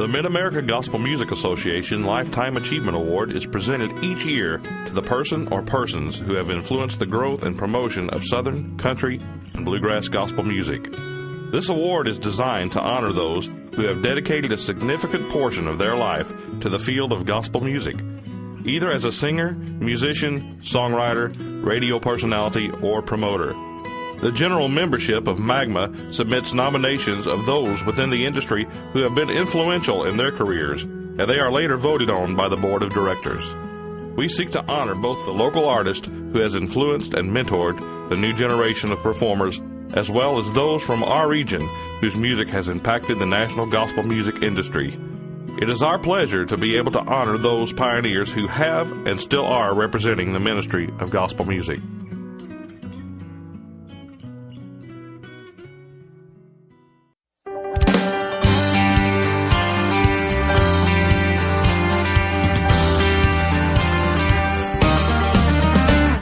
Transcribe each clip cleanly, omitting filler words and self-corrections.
The Mid-America Gospel Music Association Lifetime Achievement Award is presented each year to the person or persons who have influenced the growth and promotion of Southern, country, and bluegrass gospel music. This award is designed to honor those who have dedicated a significant portion of their life to the field of gospel music, either as a singer, musician, songwriter, radio personality, or promoter. The general membership of MAGMA submits nominations of those within the industry who have been influential in their careers, and they are later voted on by the board of directors. We seek to honor both the local artist who has influenced and mentored the new generation of performers, as well as those from our region whose music has impacted the national gospel music industry. It is our pleasure to be able to honor those pioneers who have and still are representing the ministry of gospel music.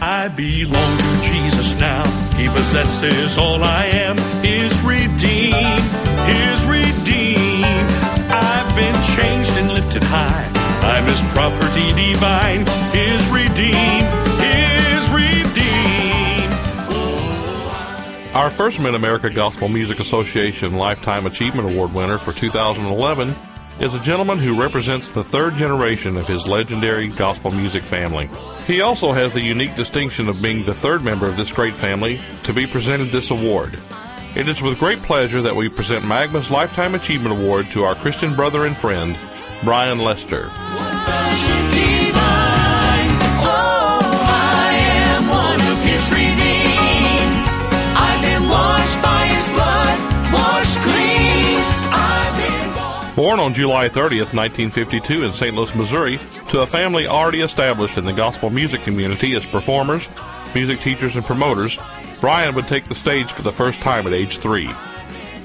I belong to Jesus now. He possesses all I am. Is redeemed. Is redeemed. I've been changed and lifted high. I'm His property divine. Is redeemed. Is redeemed. Oh, Our first Mid-America Gospel Music Association Lifetime Achievement Award winner for 2011 is a gentleman who represents the third generation of his legendary gospel music family. He also has the unique distinction of being the third member of this great family to be presented this award. It is with great pleasure that we present MAGMA's Lifetime Achievement Award to our Christian brother and friend, Brian Lester. Born on July 30th, 1952 in St. Louis, Missouri, to a family already established in the gospel music community as performers, music teachers, and promoters, Brian would take the stage for the first time at age 3.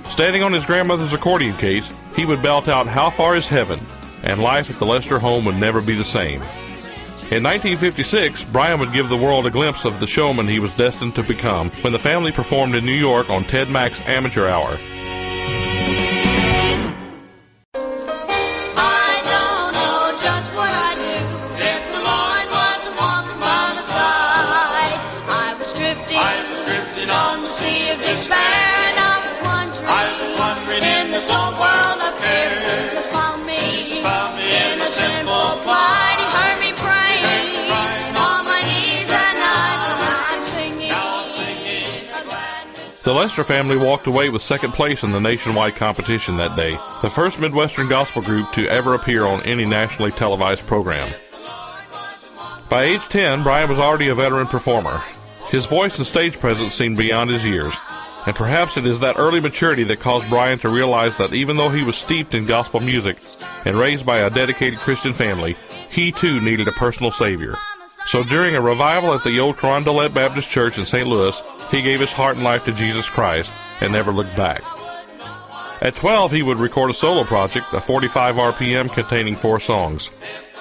Standing on his grandmother's accordion case, he would belt out "How Far Is Heaven," and life at the Lester home would never be the same. In 1956, Brian would give the world a glimpse of the showman he was destined to become when the family performed in New York on Ted Mack's Amateur Hour. The Lester family walked away with second place in the nationwide competition that day, the first Midwestern gospel group to ever appear on any nationally televised program. By age 10, Brian was already a veteran performer. His voice and stage presence seemed beyond his years, and perhaps it is that early maturity that caused Brian to realize that even though he was steeped in gospel music and raised by a dedicated Christian family, he too needed a personal Savior. So during a revival at the old Carondelet Baptist Church in St. Louis, he gave his heart and life to Jesus Christ and never looked back. At 12, he would record a solo project, a 45 RPM containing 4 songs.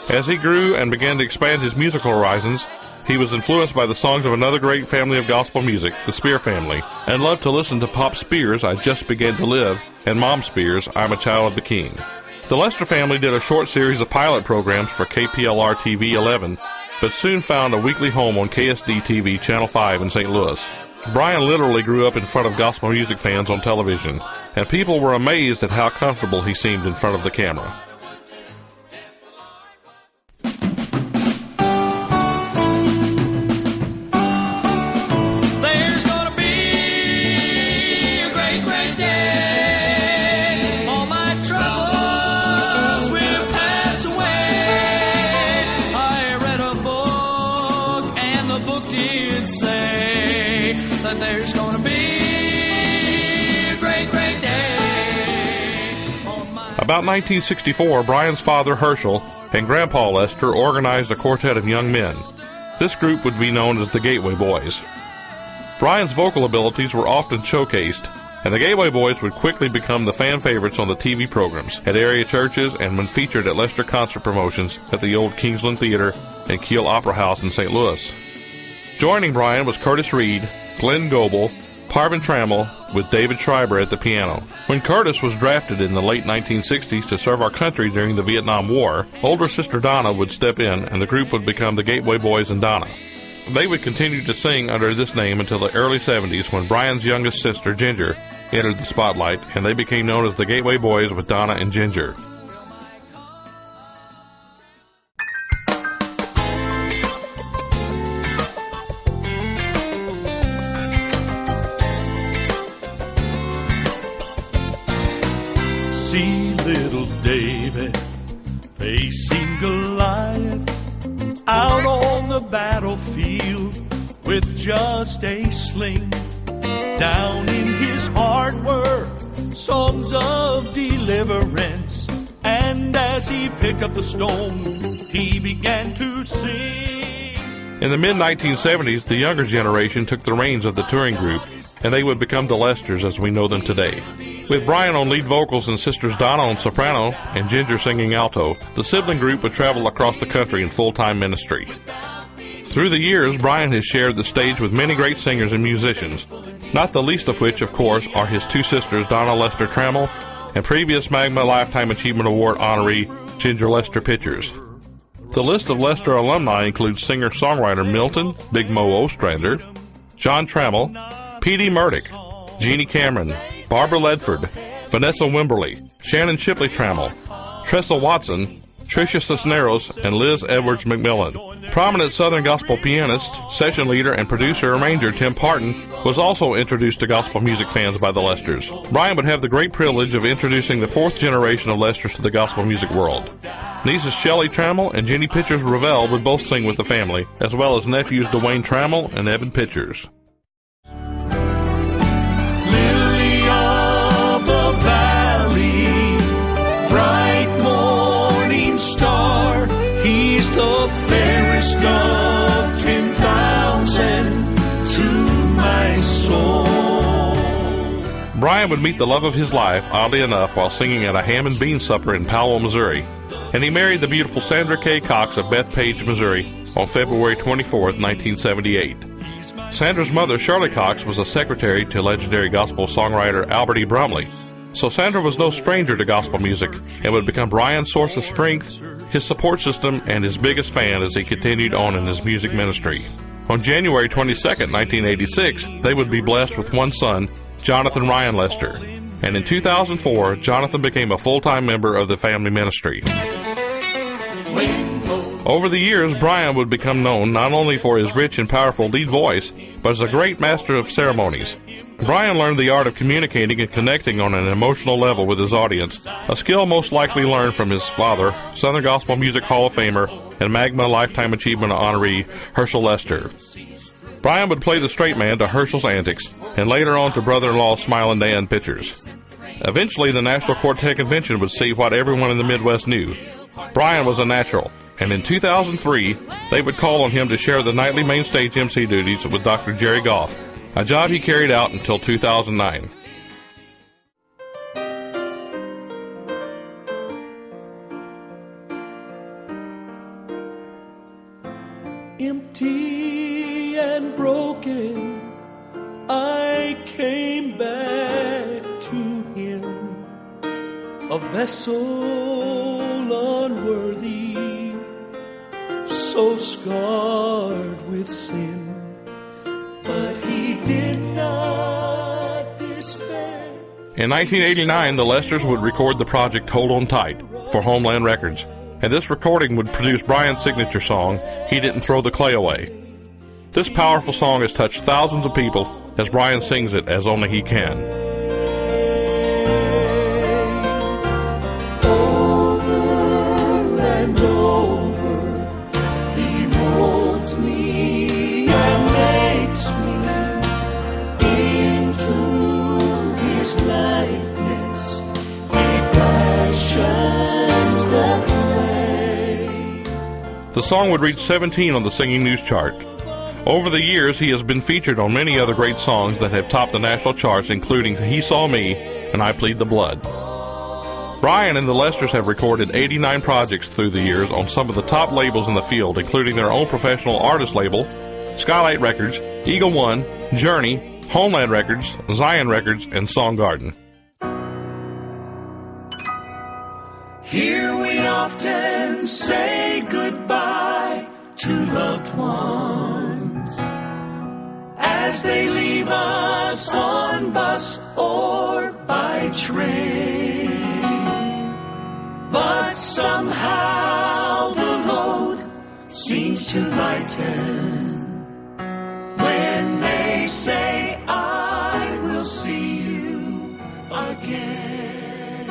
As he grew and began to expand his musical horizons, he was influenced by the songs of another great family of gospel music, the Spear family, and loved to listen to Pop Spears' "I Just Began to Live" and Mom Spears' "I'm a Child of the King." The Lester family did a short series of pilot programs for KPLR TV 11, but soon found a weekly home on KSD TV Channel 5 in St. Louis. Brian literally grew up in front of gospel music fans on television, and people were amazed at how comfortable he seemed in front of the camera. there's gonna be a great, great day. All my troubles will pass away. I read a book, and the book did say that there's gonna be a great, great day. About 1964, Brian's father, Herschel, and Grandpa Lester organized a quartet of young men. This group would be known as the Gateway Boys. Brian's vocal abilities were often showcased, and the Gateway Boys would quickly become the fan favorites on the TV programs, at area churches, and when featured at Lester concert promotions at the old Kingsland Theater and Kiel Opera House in St. Louis. Joining Brian was Curtis Reed, Glenn Goebel, Parvin Trammell with David Schreiber at the piano. When Curtis was drafted in the late 1960s to serve our country during the Vietnam War, older sister Donna would step in and the group would become the Gateway Boys and Donna. They would continue to sing under this name until the early 70s when Brian's youngest sister, Ginger, entered the spotlight, and they became known as the Gateway Boys with Donna and Ginger. See little David facing Goliath out on the battlefield with just a sling. Down in his heart were songs of deliverance, and as he picked up the stone, he began to sing. In the mid-1970s, the younger generation took the reins of the touring group, and they would become the Lesters as we know them today. With Brian on lead vocals and sisters Donna on soprano and Ginger singing alto, the sibling group would travel across the country in full-time ministry. Through the years, Brian has shared the stage with many great singers and musicians, not the least of which, of course, are his two sisters, Donna Lester Trammell, and previous MAGMA Lifetime Achievement Award honoree, Ginger Lester Pitchers. The list of Lester alumni includes singer-songwriter Milton, Big Mo Ostrander, John Trammell, P.D. Murdoch, Jeannie Cameron, Barbara Ledford, Vanessa Wimberly, Shannon Shipley Trammell, Tressa Watson, Tricia Cisneros, and Liz Edwards McMillan. Prominent Southern gospel pianist, session leader, and producer-arranger Tim Parton was also introduced to gospel music fans by the Lesters. Brian would have the great privilege of introducing the fourth generation of Lesters to the gospel music world. Nieces Shelley Trammell and Jenny Pitchers Ravel would both sing with the family, as well as nephews Dwayne Trammell and Evan Pitchers. Lily of the valley, bright morning star, he's the fairest of 10,000 to my soul. Brian would meet the love of his life, oddly enough, while singing at a ham and bean supper in Powell, Missouri, and he married the beautiful Sandra Kay Cox of Bethpage, Missouri, on February 24, 1978. Sandra's mother, Shirley Cox, was a secretary to legendary gospel songwriter Albert E. Brumley, so Sandra was no stranger to gospel music and would become Brian's source of strength, his support system, and his biggest fan as he continued on in his music ministry. On January 22, 1986, they would be blessed with one son, Jonathan Ryan Lester, and in 2004, Jonathan became a full-time member of the family ministry. Over the years, Brian would become known not only for his rich and powerful lead voice, but as a great master of ceremonies. Brian learned the art of communicating and connecting on an emotional level with his audience, a skill most likely learned from his father, Southern Gospel Music Hall of Famer and MAGMA Lifetime Achievement honoree Herschel Lester. Brian would play the straight man to Herschel's antics, and later on to brother-in-law Smilin' Dan Pitchers. Eventually, the National Quartet Convention would see what everyone in the Midwest knew. Brian was a natural, and in 2003, they would call on him to share the nightly main stage MC duties with Dr. Jerry Goff, a job he carried out until 2009. Empty and broken, I came back to him, a vessel unworthy, so scarred with sin, but he did not despair. In 1989, the Lesters would record the project Hold On Tight for Homeland Records, and this recording would produce Brian's signature song, He Didn't Throw the Clay Away. This powerful song has touched thousands of people as Brian sings it as only he can. Over and over, he molds me and makes me into his likeness. He fashions the clay. The song would reach 17 on the Singing News chart. Over the years, he has been featured on many other great songs that have topped the national charts, including He Saw Me and I Plead the Blood. Brian and the Lesters have recorded 89 projects through the years on some of the top labels in the field, including their own professional artist label, Skylight Records, Eagle One, Journey, Homeland Records, Zion Records, and Song Garden. Here we often say goodbye to loved ones as they leave us on bus or by train. But somehow the load seems to lighten when they say, I will see you again.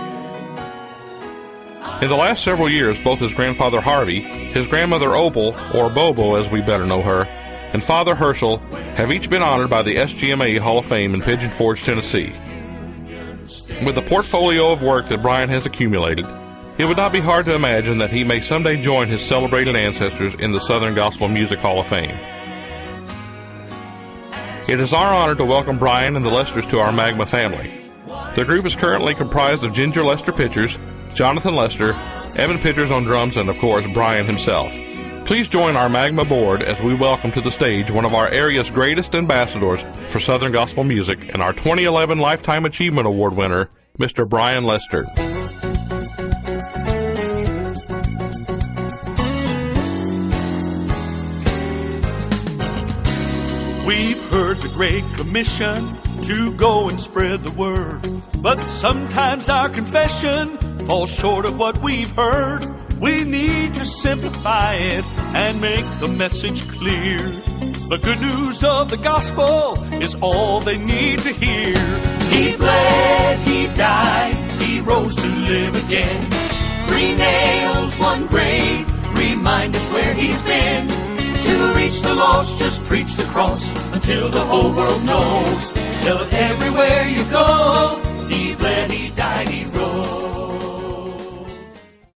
In the last several years, both his grandfather Harvey, his grandmother Opal, or Bobo as we better know her, and Father Herschel have each been honored by the SGMA Hall of Fame in Pigeon Forge, Tennessee. With the portfolio of work that Brian has accumulated, it would not be hard to imagine that he may someday join his celebrated ancestors in the Southern Gospel Music Hall of Fame. It is our honor to welcome Brian and the Lesters to our MAGMA family. The group is currently comprised of Ginger Lester pitchers, Jonathan Lester, Evan Pitchers on drums, and of course, Brian himself. Please join our MAGMA board as we welcome to the stage one of our area's greatest ambassadors for Southern Gospel music and our 2011 Lifetime Achievement Award winner, Mr. Brian Lester. We've heard the Great Commission to go and spread the word, but sometimes our confession falls short of what we've heard. We need to simplify it and make the message clear. The good news of the gospel is all they need to hear. He bled, he died, he rose to live again. 3 nails, 1 grave, remind us where he's been. To reach the lost, just preach the cross until the whole world knows. Tell it everywhere you go. He bled, he